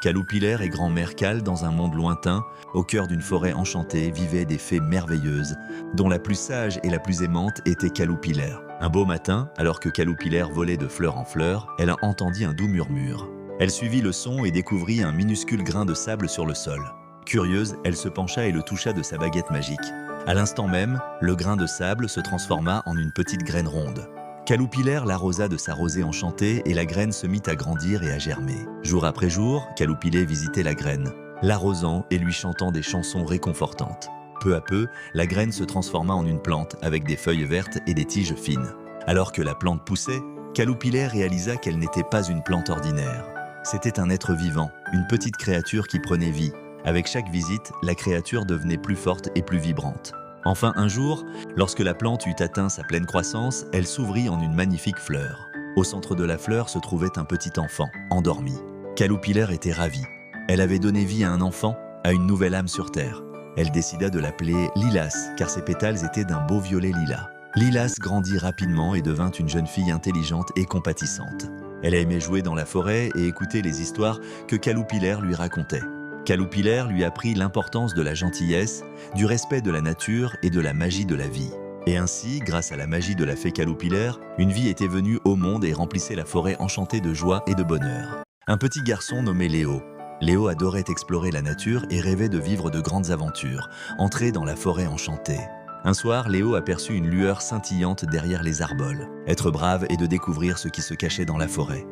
Caloupilère et grand-mère Cal, dans un monde lointain, au cœur d'une forêt enchantée, vivaient des fées merveilleuses, dont la plus sage et la plus aimante était Caloupilère. Un beau matin, alors que Caloupilère volait de fleur en fleur, elle entendit un doux murmure. Elle suivit le son et découvrit un minuscule grain de sable sur le sol. Curieuse, elle se pencha et le toucha de sa baguette magique. À l'instant même, le grain de sable se transforma en une petite graine ronde. Caloupilère l'arrosa de sa rosée enchantée et la graine se mit à grandir et à germer. Jour après jour, Caloupilé visitait la graine, l'arrosant et lui chantant des chansons réconfortantes. Peu à peu, la graine se transforma en une plante avec des feuilles vertes et des tiges fines. Alors que la plante poussait, Caloupilère réalisa qu'elle n'était pas une plante ordinaire. C'était un être vivant, une petite créature qui prenait vie. Avec chaque visite, la créature devenait plus forte et plus vibrante. Enfin un jour, lorsque la plante eut atteint sa pleine croissance, elle s'ouvrit en une magnifique fleur. Au centre de la fleur se trouvait un petit enfant, endormi. Caloupilère était ravie. Elle avait donné vie à un enfant, à une nouvelle âme sur terre. Elle décida de l'appeler Lilas, car ses pétales étaient d'un beau violet lilas. Lilas grandit rapidement et devint une jeune fille intelligente et compatissante. Elle aimait jouer dans la forêt et écouter les histoires que Caloupilère lui racontait. Caloupilère lui apprit l'importance de la gentillesse, du respect de la nature et de la magie de la vie. Et ainsi, grâce à la magie de la fée Caloupilère, une vie était venue au monde et remplissait la forêt enchantée de joie et de bonheur. Un petit garçon nommé Léo. Léo adorait explorer la nature et rêvait de vivre de grandes aventures, entrer dans la forêt enchantée. Un soir, Léo aperçut une lueur scintillante derrière les arboles. Être brave et de découvrir ce qui se cachait dans la forêt.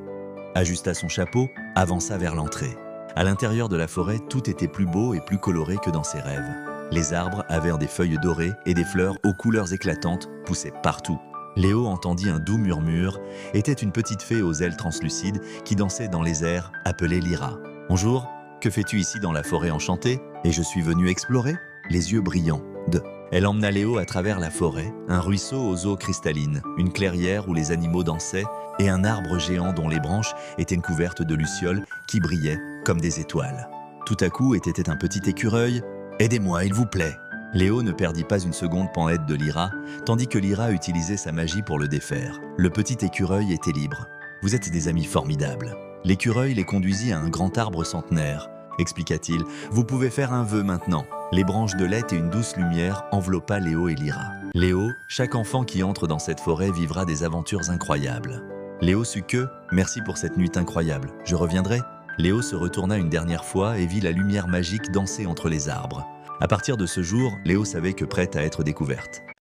Ajusta son chapeau, avança vers l'entrée. À l'intérieur de la forêt, tout était plus beau et plus coloré que dans ses rêves. Les arbres avaient des feuilles dorées et des fleurs aux couleurs éclatantes poussaient partout. Léo entendit un doux murmure, était une petite fée aux ailes translucides qui dansait dans les airs, appelée Lyra. « Bonjour, que fais-tu ici dans la forêt enchantée ? Et je suis venue explorer ?» Les yeux brillants de... Elle emmena Léo à travers la forêt, un ruisseau aux eaux cristallines, une clairière où les animaux dansaient et un arbre géant dont les branches étaient couvertes de lucioles qui brillaient comme des étoiles. Tout à coup était un petit écureuil. « Aidez-moi, il vous plaît !» Léo ne perdit pas une seconde pour l'aide de Lyra, tandis que Lyra utilisait sa magie pour le défaire. Le petit écureuil était libre. « Vous êtes des amis formidables. » L'écureuil les conduisit à un grand arbre centenaire, expliqua-t-il. « Vous pouvez faire un vœu maintenant. » Les branches de lait et une douce lumière enveloppa Léo et Lyra. Léo, chaque enfant qui entre dans cette forêt vivra des aventures incroyables. Léo sut que « Merci pour cette nuit incroyable, je reviendrai ?» Léo se retourna une dernière fois et vit la lumière magique danser entre les arbres. À partir de ce jour, Léo savait que prête à être découverte.